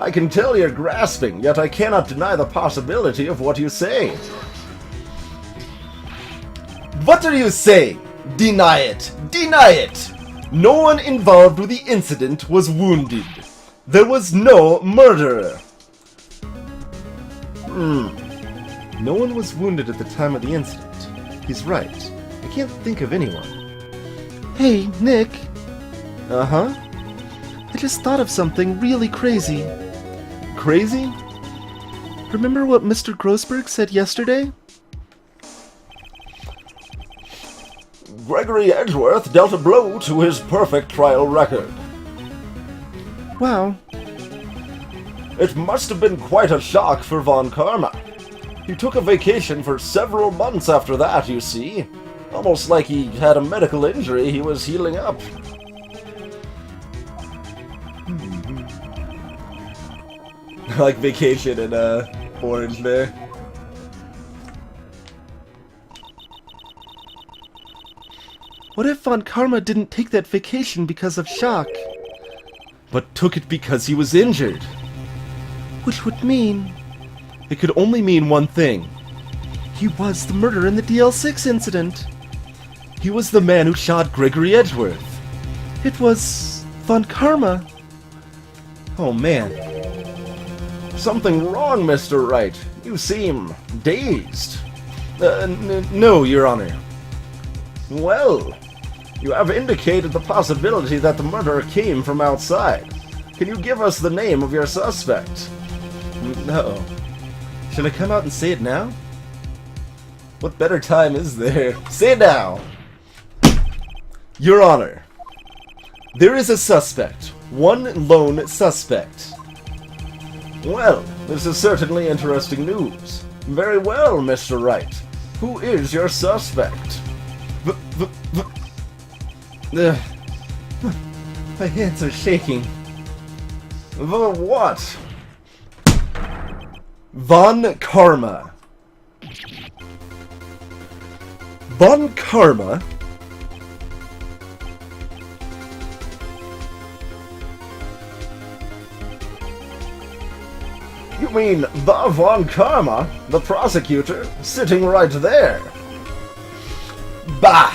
I can tell you're grasping, yet I cannot deny the possibility of what you say. What are you saying? Deny it! Deny it! No one involved with the incident was wounded. There was no murderer. No one was wounded at the time of the incident. He's right. I can't think of anyone. Hey, Nick. Uh-huh? I just thought of something really crazy. Crazy? Remember what Mr. Grossberg said yesterday? Gregory Edgeworth dealt a blow to his perfect trial record. Wow. It must have been quite a shock for Von Karma. He took a vacation for several months after that, you see. Almost like he had a medical injury he was healing up. Like vacation in Orange there. What if Von Karma didn't take that vacation because of shock? But took it because he was injured. Which would mean... It could only mean one thing. he was the murderer in the DL6 incident. He was the man who shot Gregory Edgeworth. It was... Von Karma. Oh man. Something wrong, Mr. Wright. You seem dazed. No, Your Honor. Well, you have indicated the possibility that the murderer came from outside. Can you give us the name of your suspect? No. Should I come out and say it now? What better time is there? Say it now! Your Honor, there is a suspect. One lone suspect. Well, this is certainly interesting news. Very well, Mr. Wright. Who is your suspect? My hands are shaking. The what? Von Karma. Von Karma? You mean the Von Karma, the prosecutor, sitting right there? Bah!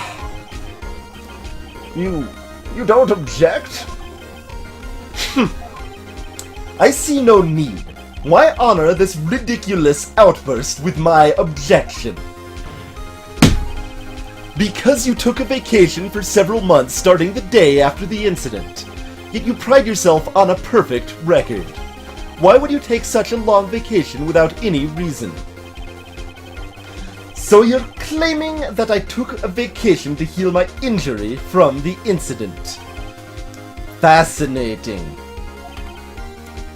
You don't object? I see no need. Why honor this ridiculous outburst with my objection? Because you took a vacation for several months starting the day after the incident, yet you pride yourself on a perfect record. Why would you take such a long vacation without any reason? So you're claiming that I took a vacation to heal my injury from the incident. Fascinating.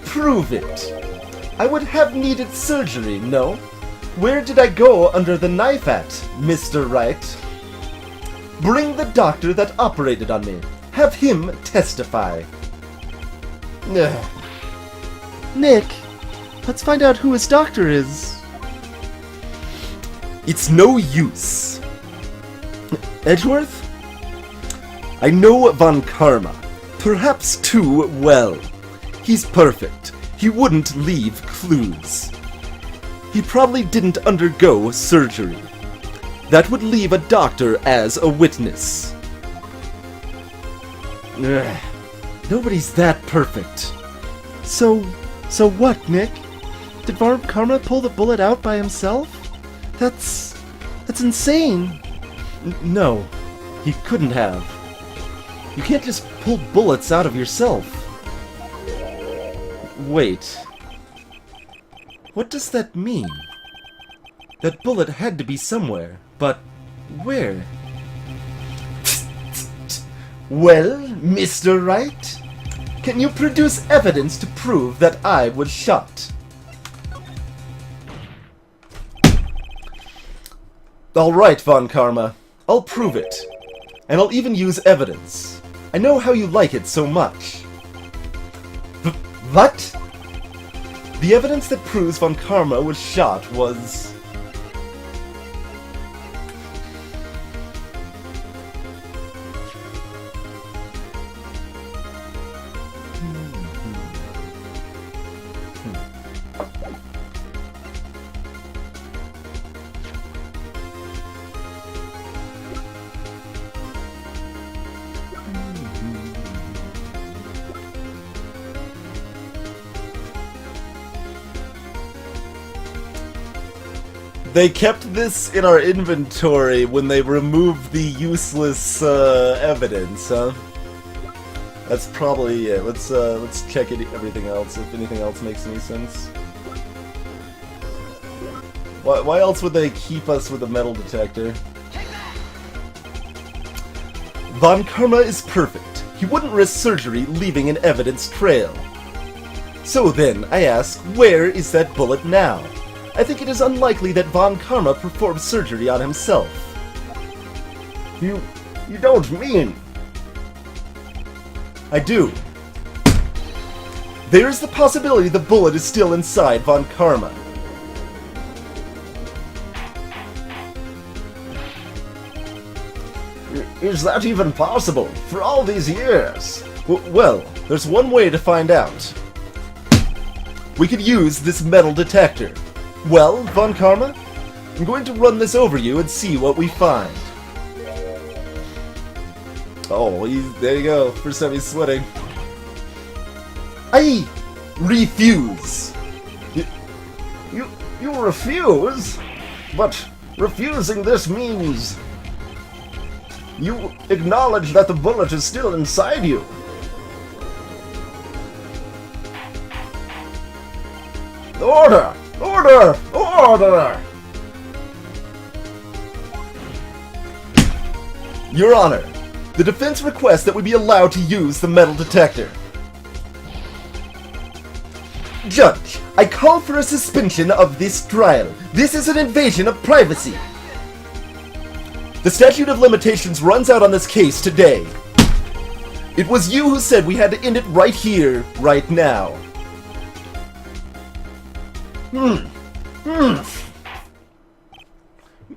Prove it. I would have needed surgery, no? Where did I go under the knife at, Mr. Wright? Bring the doctor that operated on me. Have him testify. Ugh. Nick, let's find out who his doctor is. It's no use. Edgeworth? I know Von Karma. Perhaps too well. He's perfect. He wouldn't leave clues. He probably didn't undergo surgery. That would leave a doctor as a witness. Ugh. Nobody's that perfect. So what, Nick? Did Von Karma pull the bullet out by himself? That's insane. No, he couldn't have. You can't just pull bullets out of yourself. Wait. What does that mean? That bullet had to be somewhere, but where? Well, Mr. Wright, can you produce evidence to prove that I was shot? All right, Von Karma. I'll prove it. And I'll even use evidence. I know how you like it so much. What? The evidence that proves Von Karma was shot was... They kept this in our inventory when they removed the useless evidence, huh? That's probably it. Let's check everything else, if anything else makes any sense. Why else would they keep us with a metal detector? Von Karma is perfect. He wouldn't risk surgery leaving an evidence trail. So then, I ask, where is that bullet now? I think it is unlikely that Von Karma performed surgery on himself. You don't mean... I do. There is the possibility the bullet is still inside Von Karma. Is that even possible? For all these years? Well, there's one way to find out. We could use this metal detector. Well, Von Karma, I'm going to run this over you and see what we find. Oh, there you go. First time he's sweating. I refuse. You refuse? But refusing this means you acknowledge that the bullet is still inside you. Order! Order! Order! Your Honor, the defense requests that we be allowed to use the metal detector. Judge, I call for a suspension of this trial. This is an invasion of privacy. The statute of limitations runs out on this case today. It was you who said we had to end it right here, right now.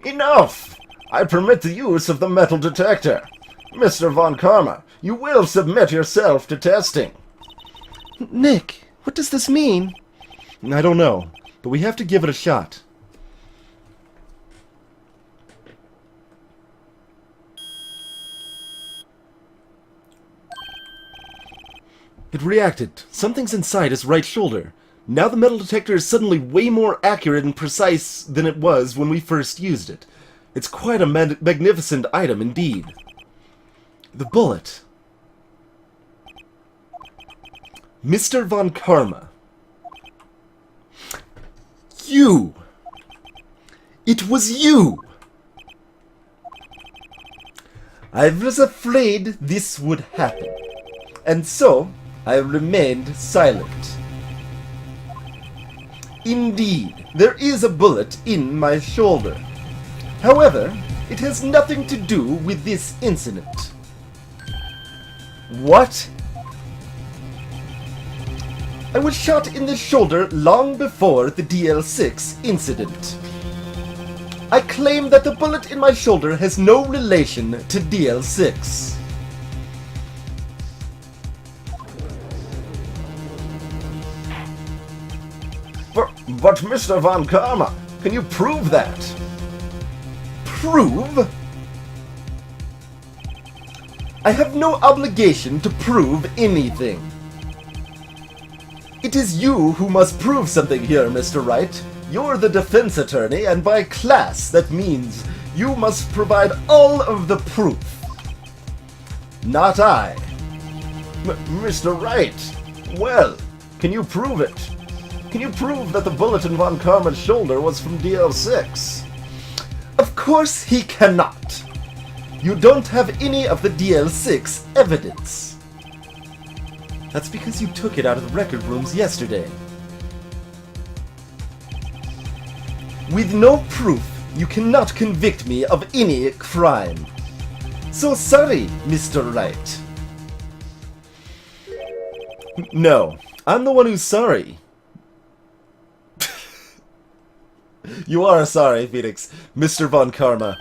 Enough! I permit the use of the metal detector. Mr. Von Karma, you will submit yourself to testing. Nick, what does this mean? I don't know, but we have to give it a shot. It reacted. Something's inside his right shoulder. Now the metal detector is suddenly way more accurate and precise than it was when we first used it. It's quite a magnificent item indeed. The bullet. Mr. Von Karma. You! It was you! I was afraid this would happen. And so, I remained silent. Indeed, there is a bullet in my shoulder. However, it has nothing to do with this incident. What? I was shot in the shoulder long before the DL6 incident. I claim that the bullet in my shoulder has no relation to DL6. But Mr. Von Karma, can you prove that? Prove? I have no obligation to prove anything. It is you who must prove something here, Mr. Wright. You're the defense attorney, and by class, that means you must provide all of the proof. Not I. Mr. Wright, well, can you prove it? Can you prove that the bullet in Von Karma's shoulder was from DL6? Of course he cannot. You don't have any of the DL6 evidence. That's because you took it out of the record rooms yesterday. With no proof, you cannot convict me of any crime. So sorry, Mr. Wright. No, I'm the one who's sorry. You are sorry, Phoenix. Mr. Von Karma.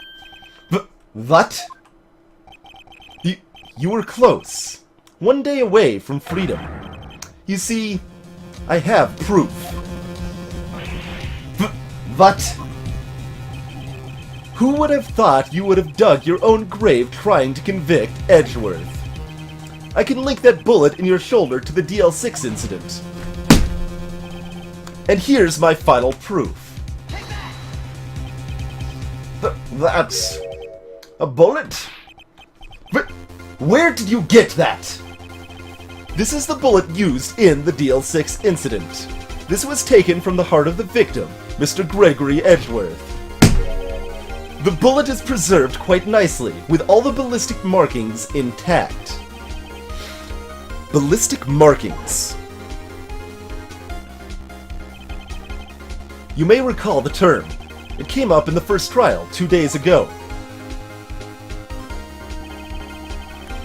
What? You were close. One day away from freedom. You see, I have proof. What? Who would have thought you would have dug your own grave trying to convict Edgeworth? I can link that bullet in your shoulder to the DL6 incident. And here's my final proof. That's a bullet? But where did you get that? This is the bullet used in the DL6 incident. This was taken from the heart of the victim, Mr. Gregory Edgeworth. The bullet is preserved quite nicely, with all the ballistic markings intact. Ballistic markings. You may recall the term. It came up in the first trial 2 days ago.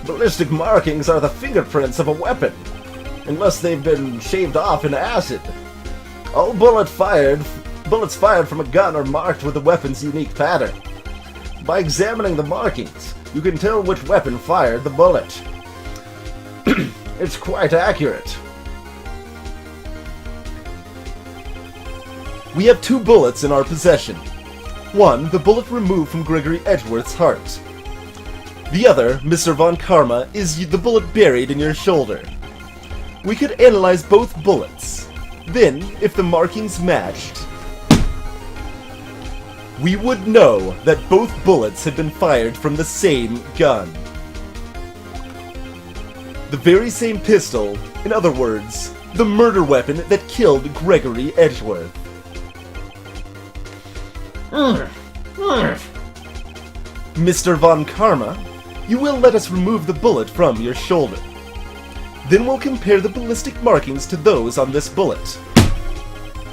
Ballistic markings are the fingerprints of a weapon, unless they've been shaved off in acid. All bullets fired from a gun are marked with the weapon's unique pattern. By examining the markings, you can tell which weapon fired the bullet. It's quite accurate. We have 2 bullets in our possession. One, the bullet removed from Gregory Edgeworth's heart. The other, Mr. Von Karma, is the bullet buried in your shoulder. We could analyze both bullets. Then, if the markings matched, we would know that both bullets had been fired from the same gun. The very same pistol, in other words, the murder weapon that killed Gregory Edgeworth. Mr. Von Karma, you will let us remove the bullet from your shoulder. Then we'll compare the ballistic markings to those on this bullet,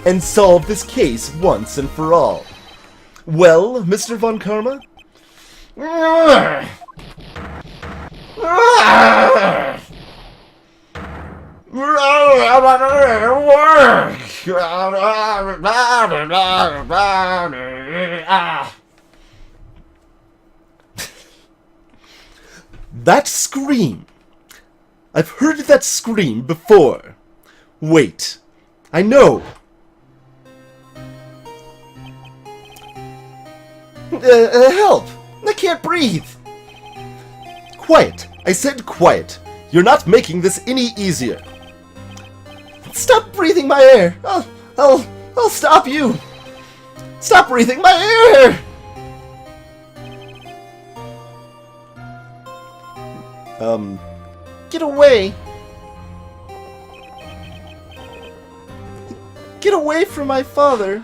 and solve this case once and for all. Well, Mr. Von Karma? That scream! I've heard that scream before. Wait, I know! Help! I can't breathe! Quiet! I said quiet! You're not making this any easier! Stop breathing my air! I'll stop you! Stop breathing my air! Get away! Get away from my father!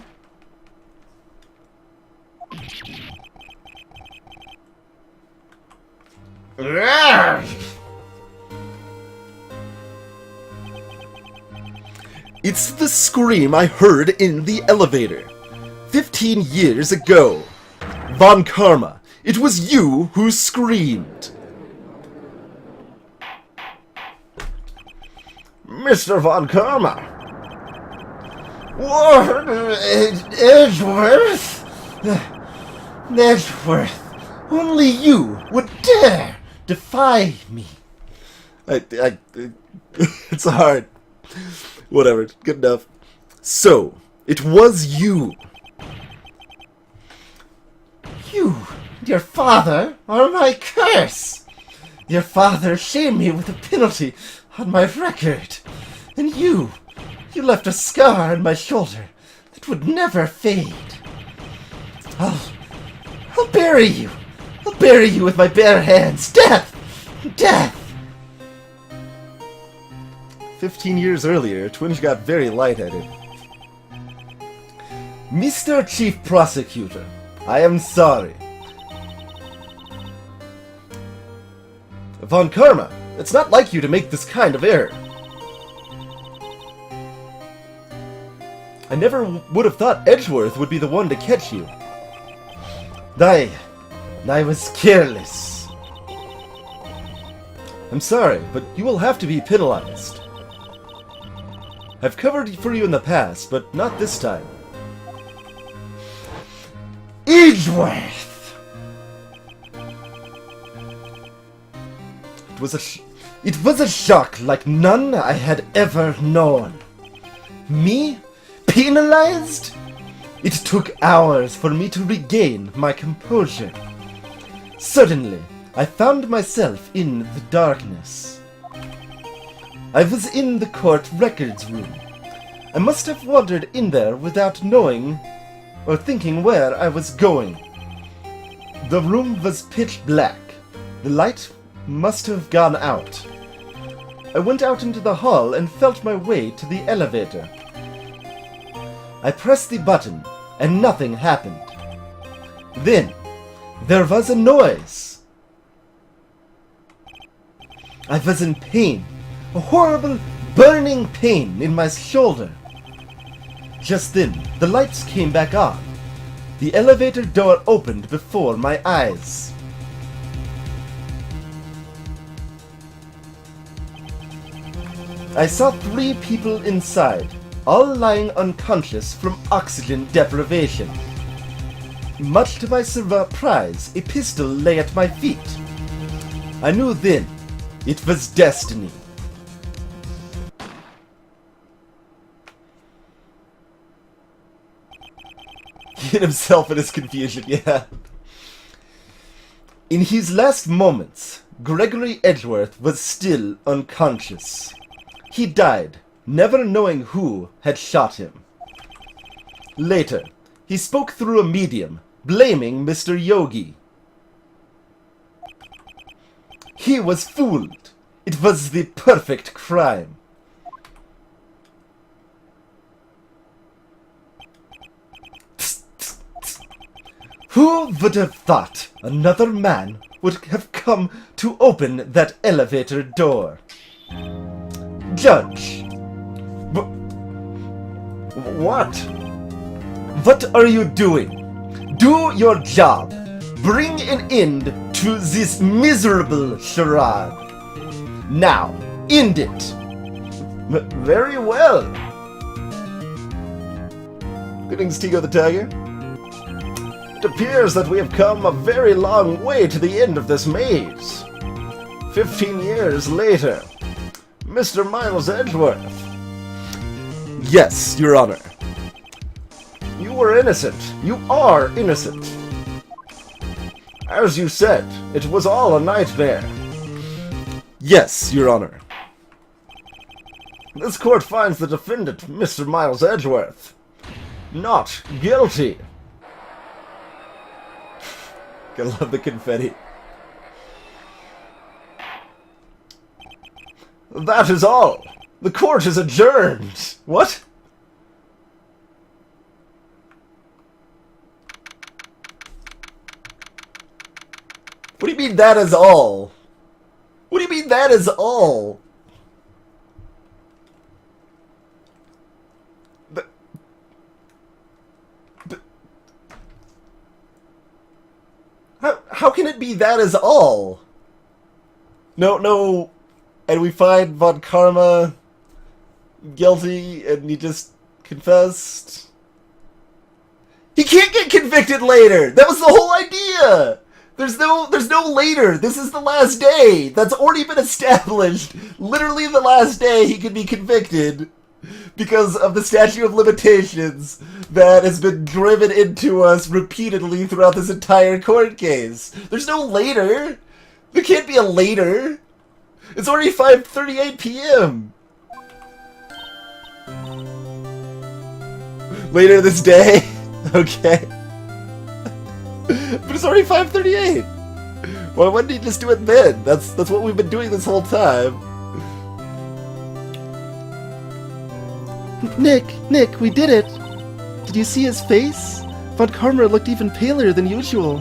It's the scream I heard in the elevator 15 years ago. Von Karma, it was you who screamed. Mr. Von Karma! What? Edgeworth? Edgeworth, only you would dare defy me. It's hard. Whatever, good enough. So, it was you. You, your father, are my curse. Your father shamed me with a penalty on my record. And you left a scar on my shoulder that would never fade. I'll bury you. I'll bury you with my bare hands. Death! Death! 15 years earlier, Twinge got very lightheaded. Mr. Chief Prosecutor, I am sorry. Von Karma, it's not like you to make this kind of error. I never would have thought Edgeworth would be the one to catch you. I was careless. I'm sorry, but you will have to be penalized. I've covered for you in the past, but not this time. Edgeworth! It was a shock like none I had ever known. Me? Penalized? It took hours for me to regain my composure. Suddenly, I found myself in the darkness. I was in the court records room. I must have wandered in there without knowing or thinking where I was going. The room was pitch black. The light must have gone out. I went out into the hall and felt my way to the elevator. I pressed the button, and nothing happened. Then, there was a noise. I was in pain, a horrible, burning pain in my shoulder. Just then, the lights came back on. The elevator door opened before my eyes. I saw 3 people inside, all lying unconscious from oxygen deprivation. Much to my surprise, a pistol lay at my feet. I knew then it was destiny. He hit himself in his confusion, yeah. In his last moments, Gregory Edgeworth was still unconscious. He died, never knowing who had shot him. Later, he spoke through a medium, blaming Mr. Yogi. He was fooled. It was the perfect crime. Who would have thought another man would have come to open that elevator door? Judge. What? What are you doing? Do your job. Bring an end to this miserable charade. Now, end it. Very well. Greetings, Tigo the Tiger. It appears that we have come a very long way to the end of this maze. 15 years later, Mr. Miles Edgeworth. Yes, Your Honor. You were innocent. You are innocent. As you said, it was all a nightmare. Yes, Your Honor. This court finds the defendant, Mr. Miles Edgeworth, not guilty. I love the confetti. That is all. The court is adjourned. What? What do you mean that is all? What do you mean that is all? How can it be that is all? No, and we find Von Karma guilty and he just confessed? He can't get convicted later! That was the whole idea! There's no later. This is the last day. That's already been established. Literally the last day he could be convicted because of the statute of limitations that has been driven into us repeatedly throughout this entire court case. There's no later. There can't be a later. It's already 5:38 p.m. Later this day? Okay. But it's already 5:38. Why wouldn't he just do it then? That's what we've been doing this whole time. Nick, we did it! Did you see his face? Von Karma looked even paler than usual.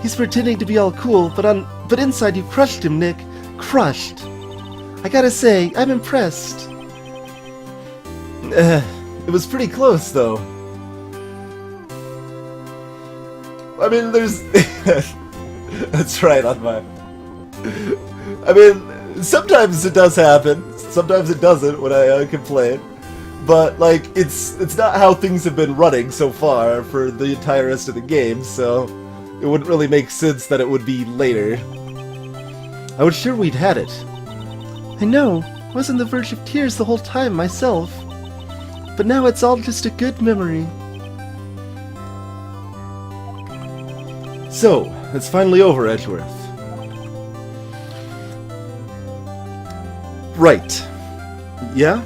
He's pretending to be all cool, but inside you crushed him, Nick. Crushed. I gotta say, I'm impressed. It was pretty close, though. I mean, there's... That's right, on mine. I mean, sometimes it does happen. Sometimes it doesn't when I complain. But, like, it's not how things have been running so far for the entire rest of the game, so it wouldn't really make sense that it would be later. I was sure we'd had it. I know. I was on the verge of tears the whole time myself. But now it's all just a good memory. So, it's finally over, Edgeworth. Right. Yeah?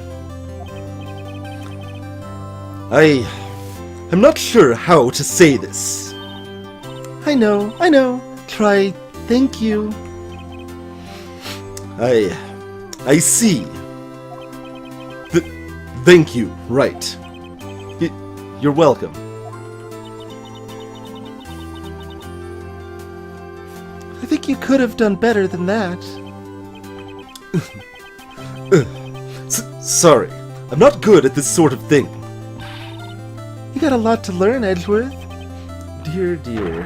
I'm not sure how to say this. I know. Try thank you. I see. Thank you, right. You're welcome. I think you could have done better than that. Sorry. I'm not good at this sort of thing. You got a lot to learn, Edgeworth. Dear, dear.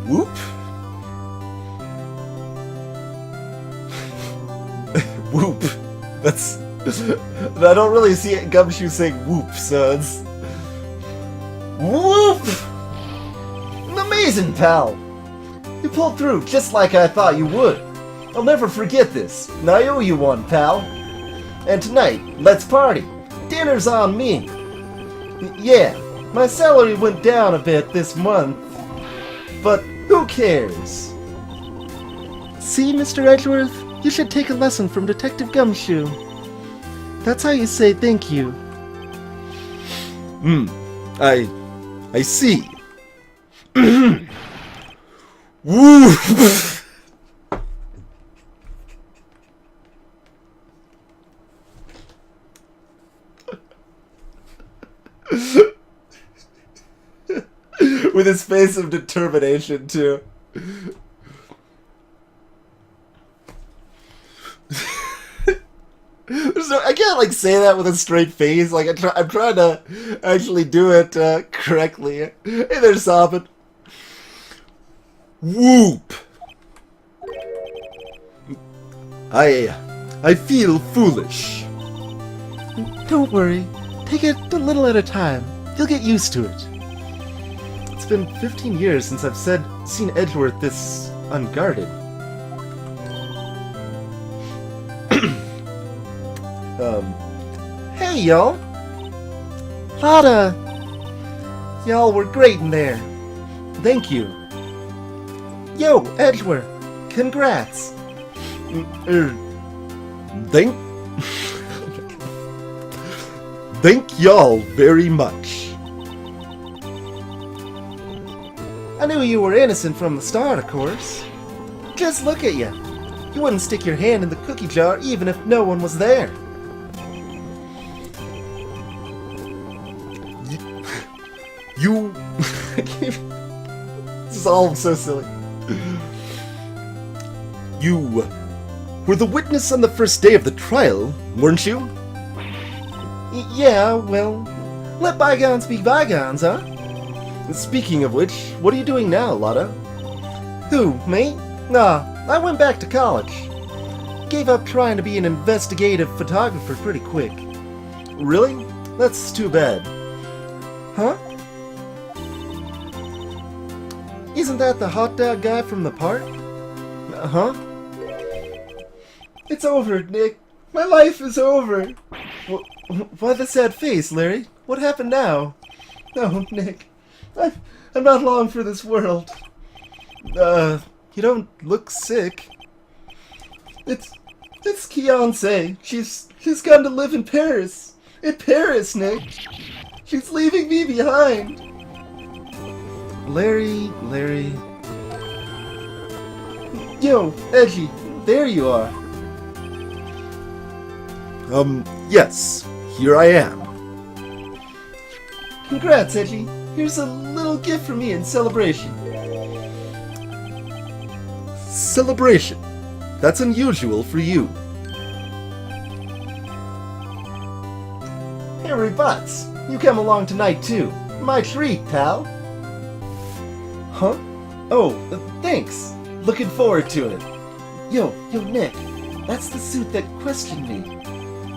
Whoop. Whoop. That's... I don't really see Gumshoe saying whoop, so it's... Whoop! Amazing, pal! You pulled through just like I thought you would. I'll never forget this, and I owe you one, pal. And tonight, let's party. Dinner's on me. Yeah, my salary went down a bit this month, but who cares? See, Mr. Edgeworth? You should take a lesson from Detective Gumshoe. That's how you say thank you. I see. Woo! With his face of determination, too. I can't, like, say that with a straight face. Like, I'm trying to actually do it correctly. Hey there, Sobbin. Whoop! I feel foolish. Don't worry. Take it a little at a time. You'll get used to it. It's been 15 years since I've seen Edgeworth this unguarded. Hey, y'all. Lotta! Y'all were great in there. Thank you. Yo, Edgeworth. Congrats. Thank y'all very much. I knew you were innocent from the start, of course. Just look at you. You wouldn't stick your hand in the cookie jar even if no one was there. You... This is all so silly. You were the witness on the first day of the trial, weren't you? Yeah, well, let bygones be bygones, huh? Speaking of which, what are you doing now, Lotta? Who, me? Nah, I went back to college. Gave up trying to be an investigative photographer pretty quick. Really? That's too bad. Huh? Isn't that the hot dog guy from the park? Huh? It's over, Nick. My life is over. Why the sad face, Larry? What happened now? No, Nick. I'm not long for this world. You don't look sick. It's Keonce. She's gone to live in Paris. In Paris, Nick. She's leaving me behind. Larry... Yo, Edgy, there you are. Yes. Here I am. Congrats, Edgy. Here's a little gift from me in celebration. Celebration? That's unusual for you. Harry Butts, you come along tonight too. My treat, pal. Huh? Oh, thanks. Looking forward to it. Yo, Nick. That's the suit that questioned me.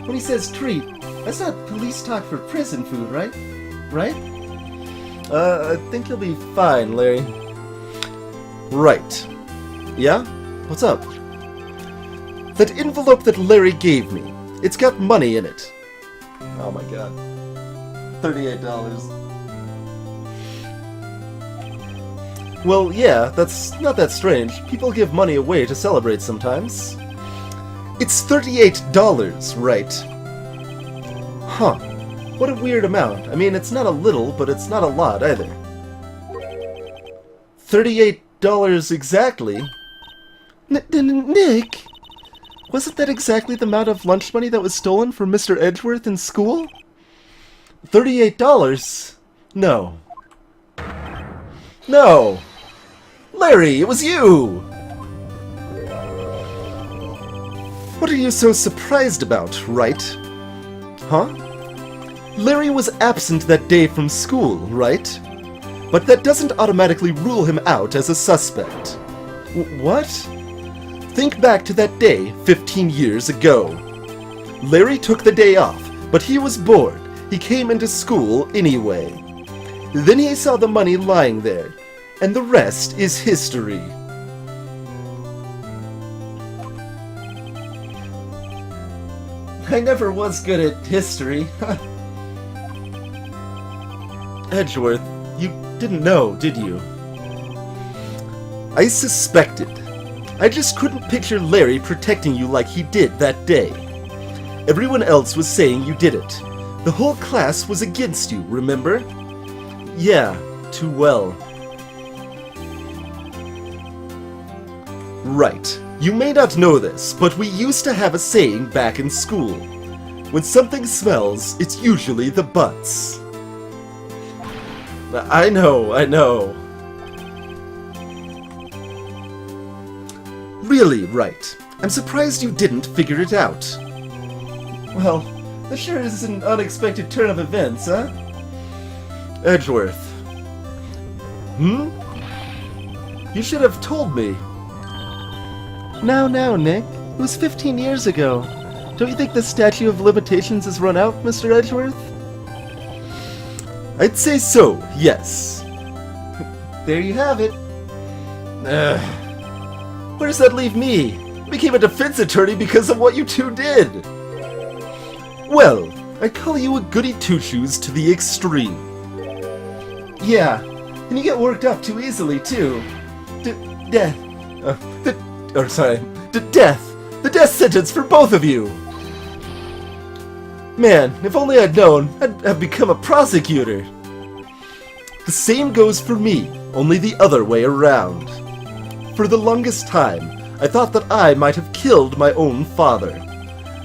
When he says treat, that's not police talk for prison food, right? Right? I think you'll be fine, Larry. Right. Yeah? What's up? That envelope that Larry gave me. It's got money in it. Oh my god. $38. Well, yeah, that's not that strange. People give money away to celebrate sometimes. It's $38, right? Huh. What a weird amount. I mean, it's not a little, but it's not a lot either. $38 exactly. Nick! Wasn't that exactly the amount of lunch money that was stolen from Mr. Edgeworth in school? $38? No. No! Larry, it was you! What are you so surprised about, Wright? Huh? Larry was absent that day from school, right? But that doesn't automatically rule him out as a suspect. What? Think back to that day 15 years ago. Larry took the day off, but he was bored. He came into school anyway. Then he saw the money lying there, and the rest is history. I never was good at history. Edgeworth, you didn't know, did you? I suspected. I just couldn't picture Larry protecting you like he did that day. Everyone else was saying you did it. The whole class was against you, remember? Yeah, too well. Right. You may not know this, but we used to have a saying back in school. When something smells, it's usually the butts. I know. Really, Wright. I'm surprised you didn't figure it out. Well, this sure is an unexpected turn of events, huh? Edgeworth. You should have told me. Now, Nick. It was 15 years ago. Don't you think the statute of limitations has run out, Mr. Edgeworth? I'd say so, yes. There you have it. Where does that leave me? I became a defense attorney because of what you two did. Well, I call you a goody two-shoes to the extreme. Yeah, and you get worked up too easily, too. Death. The death sentence for both of you. Man, if only I'd known, I'd have become a prosecutor. The same goes for me, only the other way around. For the longest time, I thought that I might have killed my own father.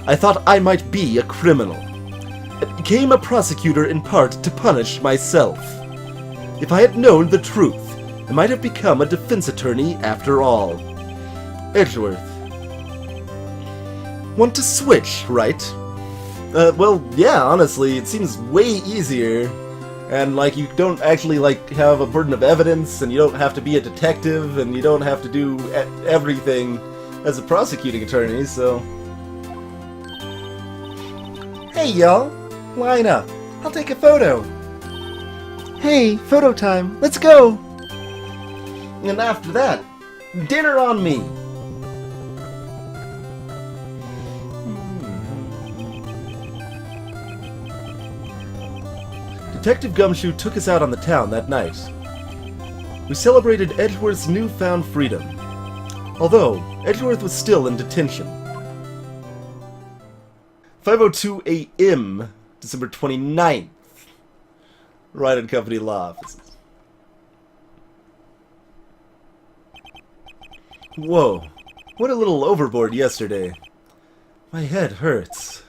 I thought I might be a criminal. I became a prosecutor in part to punish myself. If I had known the truth, I might have become a defense attorney after all. Edgeworth. Want to switch, right? Well, yeah, honestly, it seems way easier. And, like, you don't actually, like, have a burden of evidence, and you don't have to be a detective, and you don't have to do everything as a prosecuting attorney, so... Hey, y'all! Line up. I'll take a photo. Hey, photo time. Let's go! And after that, dinner on me! Detective Gumshoe took us out on the town that night. We celebrated Edgeworth's newfound freedom, although Edgeworth was still in detention. 5:02 a.m., December 29th. Wright and Company Law Offices. Whoa, what a little overboard yesterday. My head hurts.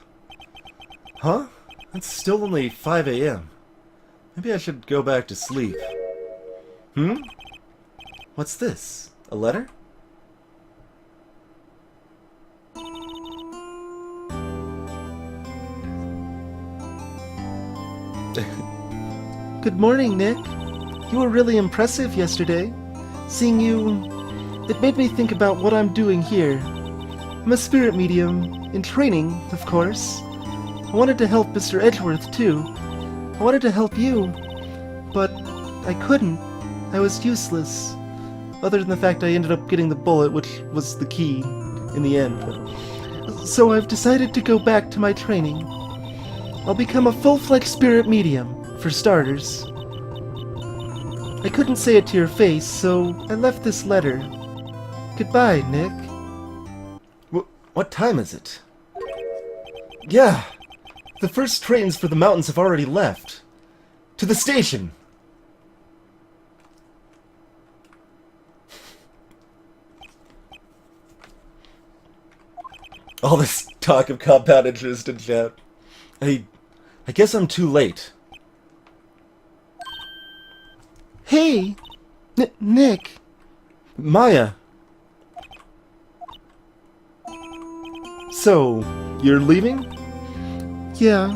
Huh? It's still only 5 a.m. Maybe I should go back to sleep. What's this? A letter? Good morning, Nick. You were really impressive yesterday. Seeing you, it made me think about what I'm doing here. I'm a spirit medium, in training, of course. I wanted to help Mr. Edgeworth, too. I wanted to help you, but I couldn't. I was useless. Other than the fact I ended up getting the bullet, which was the key in the end. So I've decided to go back to my training. I'll become a full-fledged spirit medium, for starters. I couldn't say it to your face, so I left this letter. Goodbye, Nick. What time is it? Yeah, the first trains for the mountains have already left. To the station! All this talk of compound interest in chat. I guess I'm too late. Hey! Nick! Maya! So, you're leaving? Yeah.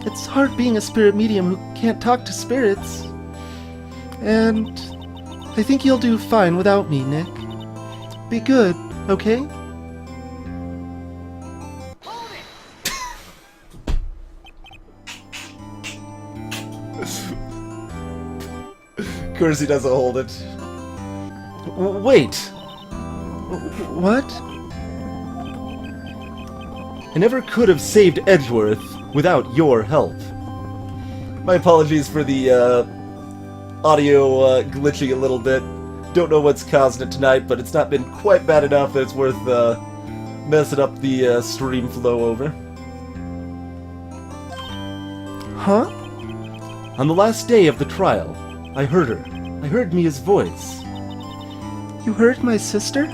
It's hard being a spirit medium who can't talk to spirits. And I think you'll do fine without me, Nick. Be good, okay? Of course he doesn't hold it. Wait! What? I never could have saved Edgeworth without your help. My apologies for the audio glitching a little bit. Don't know what's causing it tonight, but it's not been quite bad enough that it's worth messing up the stream flow over. Huh? On the last day of the trial, I heard her. I heard Mia's voice. You heard my sister?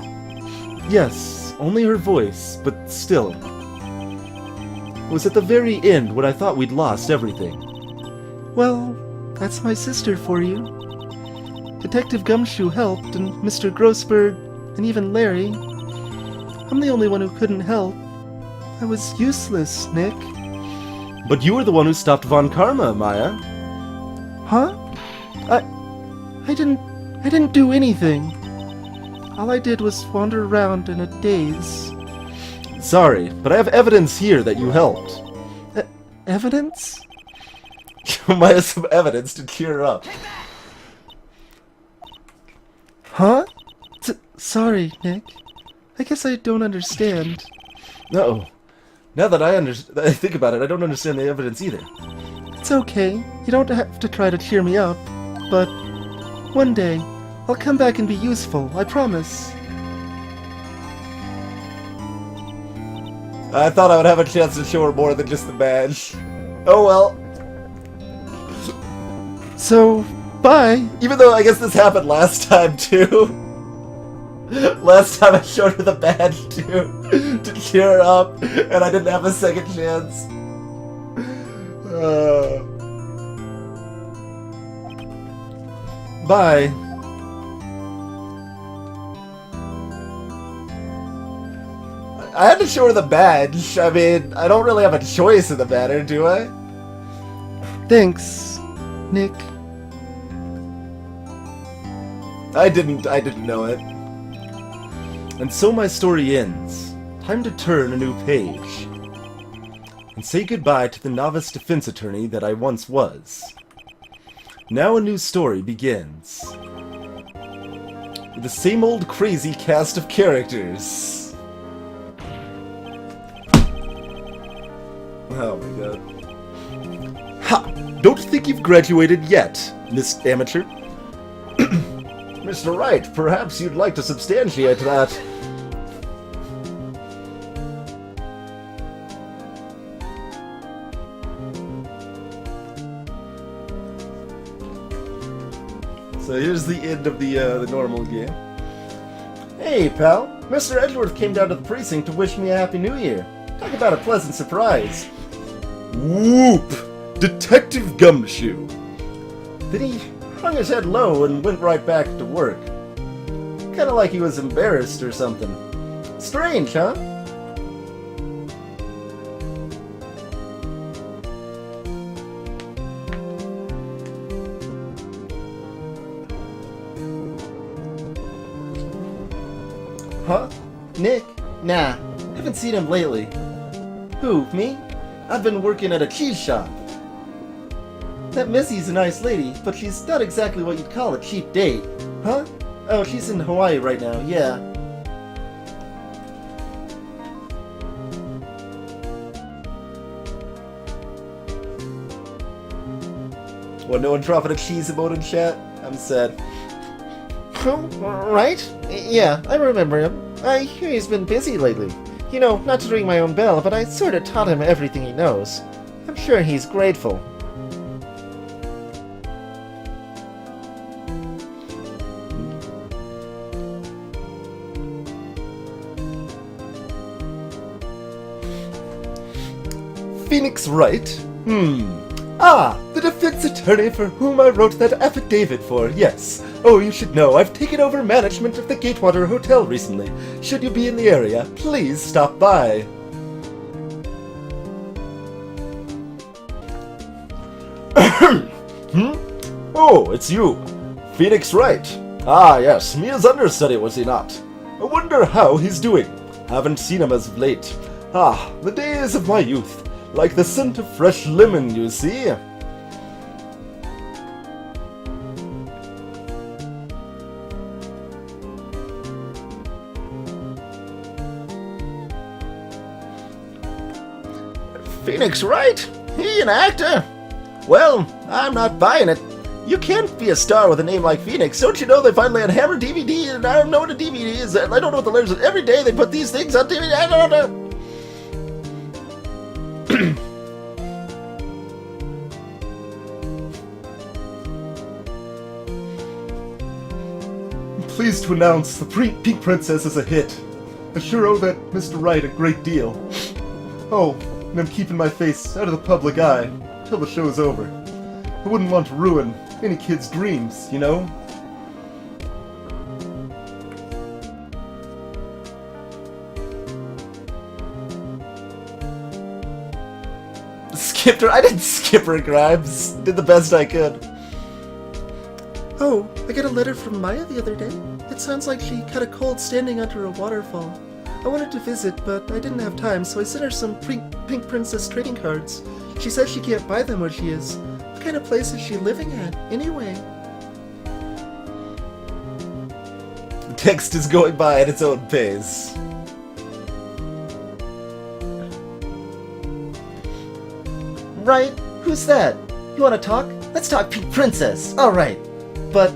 Yes, only her voice, but still. It was at the very end when I thought we'd lost everything. Well, that's my sister for you. Detective Gumshoe helped, and Mr. Grossberg, and even Larry. I'm the only one who couldn't help. I was useless, Nick. But you were the one who stopped Von Karma, Maya. Huh? I didn't do anything. All I did was wander around in a daze. Sorry, but I have evidence here that you helped. Evidence? You might have some evidence to cheer her up. Huh? Sorry, Nick. I guess I don't understand. No. Now that I think about it, I don't understand the evidence either. It's okay. You don't have to try to cheer me up. But one day, I'll come back and be useful, I promise. I thought I would have a chance to show her more than just the badge. Oh well. So, bye! Even though I guess this happened last time too. Last time I showed her the badge too, to cheer her up, and I didn't have a second chance. Bye. I had to show her the badge. I mean, I don't really have a choice in the matter, do I? Thanks, Nick. I didn't know it. And so my story ends. Time to turn a new page. And say goodbye to the novice defense attorney that I once was. Now a new story begins. With the same old crazy cast of characters. Oh my god. Ha! Don't think you've graduated yet, Miss Amateur. Mr. Wright, perhaps you'd like to substantiate that. So here's the end of the normal game. Hey, pal. Mr. Edgeworth came down to the precinct to wish me a Happy New Year. Talk about a pleasant surprise. Whoop! Detective Gumshoe. Then he hung his head low and went right back to work. Kinda like he was embarrassed or something. Strange, huh? Huh? Nick? Nah, haven't seen him lately. Who, me? I've been working at a cheese shop. That Missy's a nice lady, but she's not exactly what you'd call a cheap date. Huh? Oh, she's in Hawaii right now, yeah. What, no one dropping a cheese emote in chat? I'm sad. Right? Yeah, I remember him. I hear he's been busy lately. You know, not to ring my own bell, but I sort of taught him everything he knows. I'm sure he's grateful. Phoenix Wright? Ah, the defense attorney for whom I wrote that affidavit for, yes. Oh, you should know, I've taken over management of the Gatewater Hotel recently. Should you be in the area, please stop by. Oh, it's you. Phoenix Wright. Ah, yes, Mia's understudy, was he not? I wonder how he's doing. Haven't seen him as of late. Ah, the days of my youth. Like the scent of fresh lemon, you see. Phoenix Wright? He an actor? Well, I'm not buying it. You can't be a star with a name like Phoenix. Don't you know they finally had Hammer DVD, and I don't know what a DVD is. I don't know what the letters are. Every day they put these things on DVD. I don't know. I'm pleased to announce the Pink Princess is a hit. I sure owe that Mr. Wright a great deal. Oh, and I'm keeping my face out of the public eye till the show's over. I wouldn't want to ruin any kid's dreams, you know? Skipped her. I didn't skip her, Grimes. Did the best I could. Oh, I got a letter from Maya the other day. It sounds like she caught a cold standing under a waterfall. I wanted to visit, but I didn't have time, so I sent her some Pink Princess trading cards. She says she can't buy them where she is. What kind of place is she living at, anyway? The text is going by at its own pace. Right? Who's that? You wanna talk? Let's talk Pink Princess. Alright. But,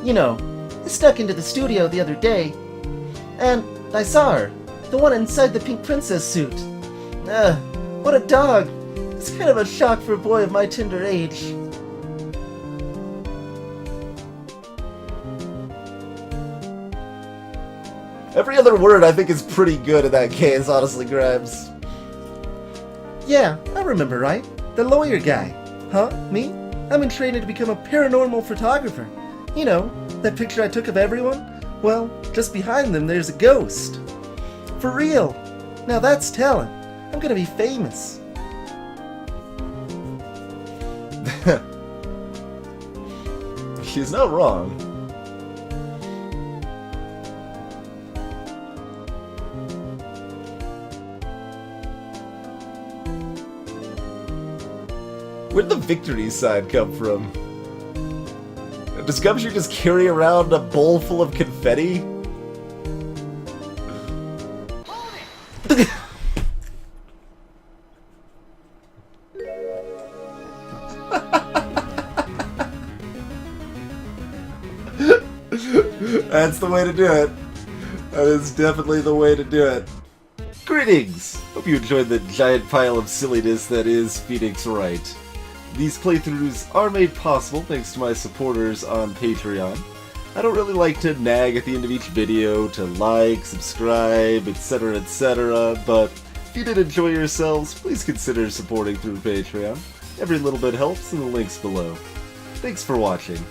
you know, I snuck into the studio the other day, and I saw her. The one inside the Pink Princess suit. What a dog. It's kind of a shock for a boy of my tender age. Every other word I think is pretty good in that case, honestly, Grimes. Yeah, I remember, right? The lawyer guy. Huh? Me? I'm in training to become a paranormal photographer. You know, that picture I took of everyone? Well, just behind them there's a ghost. For real. Now that's talent. I'm gonna be famous. She's not wrong. Where'd the victory sign come from? Does Gumshoe just carry around a bowl full of confetti? That's the way to do it. That is definitely the way to do it. Greetings! Hope you enjoyed the giant pile of silliness that is Phoenix Wright. These playthroughs are made possible thanks to my supporters on Patreon. I don't really like to nag at the end of each video to like, subscribe, etc., but if you did enjoy yourselves, please consider supporting through Patreon. Every little bit helps, and the link's below. Thanks for watching.